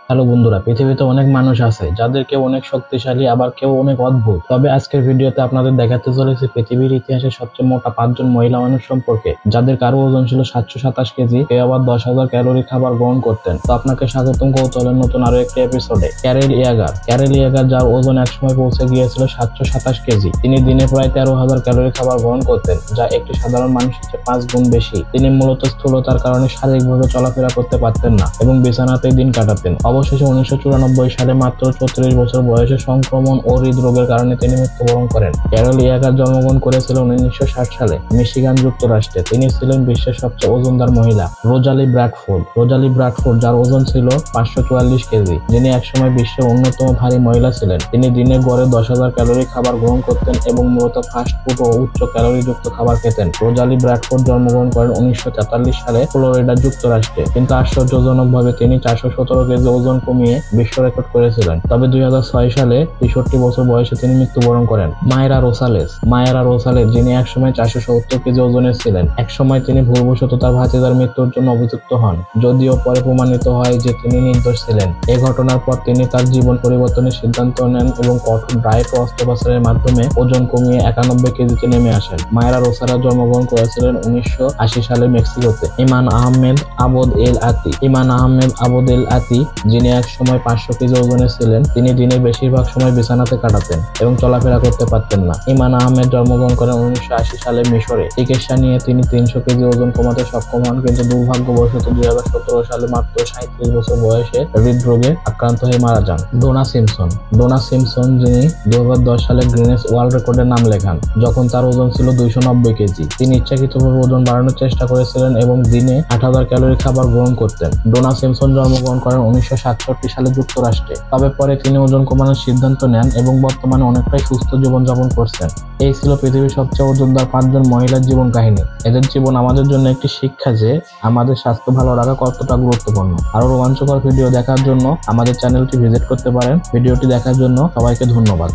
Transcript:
Hello বন্ধুরা, পৃথিবীতে অনেক মানুষ আছে যাদের কেউ অনেক শক্তিশালী, আবার কেউ অনেক অদ্ভুত। তবে আজকের ভিডিওতে আপনাদের দেখাতে চলেছে পৃথিবীর ইতিহাসে সবচেয়ে মোটা 5 জন মহিলা মানুষ সম্পর্কে, যাদের কারো ওজন ছিল 727 কেজি, কেউ আবার 10,000 ক্যালোরি খাবার গ্রহণ করতেন। তো আপনাকে স্বাগতম কৌতূহলের নতুন আরো একটি এপিসোডে। ক্যারেল ইয়াগার, যার ওজন একসময় পৌঁছে গিয়েছিল 727 কেজি, তিনি দিনে প্রায় 13,000 ক্যালোরি খাবার গ্রহণ করতেন, যা একটি সাধারণ মানুষের চেয়ে 5 গুণ বেশি। তিনি মূলত স্থূলতার কারণে শারীরিকভাবে চলাফেরা করতে পারতেন না এবং বিছানাতেই দিন কাটাতেন। অবশেষে 1994 সালে মাত্র 34 বছর বয়সে সংক্রমণ ও হৃদরোগের কারণে তিনি মৃত্যুবরণ করেন। ক্যারেল ইয়াগার জন্মগ্রহণ করেছিলেন 1960 সালে মিশিগান যুক্তরাষ্ট্রে। তিনি ছিলেন বিশ্বের সবচেয়ে ওজনদার মহিলা। রোজালি ব্র্যাডফোর্ড, যার ওজন ছিল 544 কেজি, যিনি একসময় বিশ্বের অন্যতম ভারী মহিলা ছিলেন। তিনি দিনে গড়ে 10,000 ক্যালোরি খাবার গ্রহণ করতেন এবং মূলত ফাস্ট ফুড ও উচ্চ ক্যালোরিযুক্ত খাবার খেতেন। রোজালি ব্র্যাডফোর্ড জন্মগ্রহণ করেন 1943 সালে ফ্লোরিডা যুক্তরাষ্ট্রে, কিন্তু আশ্চর্যজনকভাবে তিনি 417 কেজি ওজন কমিয়ে বিশ্ব রেকর্ড করেছিলেন। তবে 2006 সালে 63 বছর বয়সে তিনি মৃত্যুবরণ করেন। মায়েরা রোসালেস, যিনি একসময় 470 কেজি ওজনের ছিলেন। একসময় তিনি ভুলবশত তার ভাতিজার মৃত্যুর জন্য অভিযুক্ত হন, যদিও পরে প্রমাণিত হয় যে তিনি নির্দোষ ছিলেন। এই ঘটনার পর তিনি তার জীবন পরিবর্তনের সিদ্ধান্ত নেন এবং কঠোর ডায়েট ও অস্ত্রোপচারের মাধ্যমে ওজন কমিয়ে 91 কেজিতে নেমে আসেন। মায়েরা রোসালেস জন্মগ্রহণ করেছিলেন 1980 সালে মেক্সিকোতে। ইমান আহমেদ আবদ এল আতি, যিনি একসময় 500 কেজি ওজনের ছিলেন, তিনি দিনের বেশিরভাগ সময় বিছানাতে কাটাতেন এবং চলাফেরা করতে পারতেন না। ইমান আহমেদ জন্মগ্রহণ করেন 1980 সালে মিশরে। চিকিৎসা নিয়ে তিনি 300 কেজি ওজন কমাতে সক্ষম হন, কিন্তু দুর্ভাগ্যবশত 2017 সালে মাত্র 37 বছর বয়সে হৃদরোগে আক্রান্ত হয়ে মারা যান। ডোনা সিমপসন, যিনি 2010 সালে গ্রিনেস ওয়ার্ল্ড রেকর্ডের নাম লেখান, যখন তার ওজন ছিল 290 কেজি। তিনি ইচ্ছাকৃতভাবে ওজন বাড়ানোর চেষ্টা করেছিলেন এবং দিনে 8,000 ক্যালোরি খাবার গ্রহণ করতেন। ডোনা সিমপসন জন্মগ্রহণ করেন 1967 সালে যুক্তরাষ্ট্রে। তবে পরে তিনি ওজন কমানোর সিদ্ধান্ত নেন এবং বর্তমানে অনেকটাই সুস্থ জীবনযাপন করছেন। এই ছিল পৃথিবীর সবচেয়ে ওজনদার 5 জন মহিলার জীবন কাহিনী। এদের জীবন আমাদের জন্য একটি শিক্ষা যে আমাদের স্বাস্থ্য ভালো রাখা কতটা গুরুত্বপূর্ণ। আরো রোমাঞ্চকর ভিডিও দেখার জন্য আমাদের চ্যানেলটি ভিজিট করতে পারেন। ভিডিওটি দেখার জন্য সবাইকে ধন্যবাদ।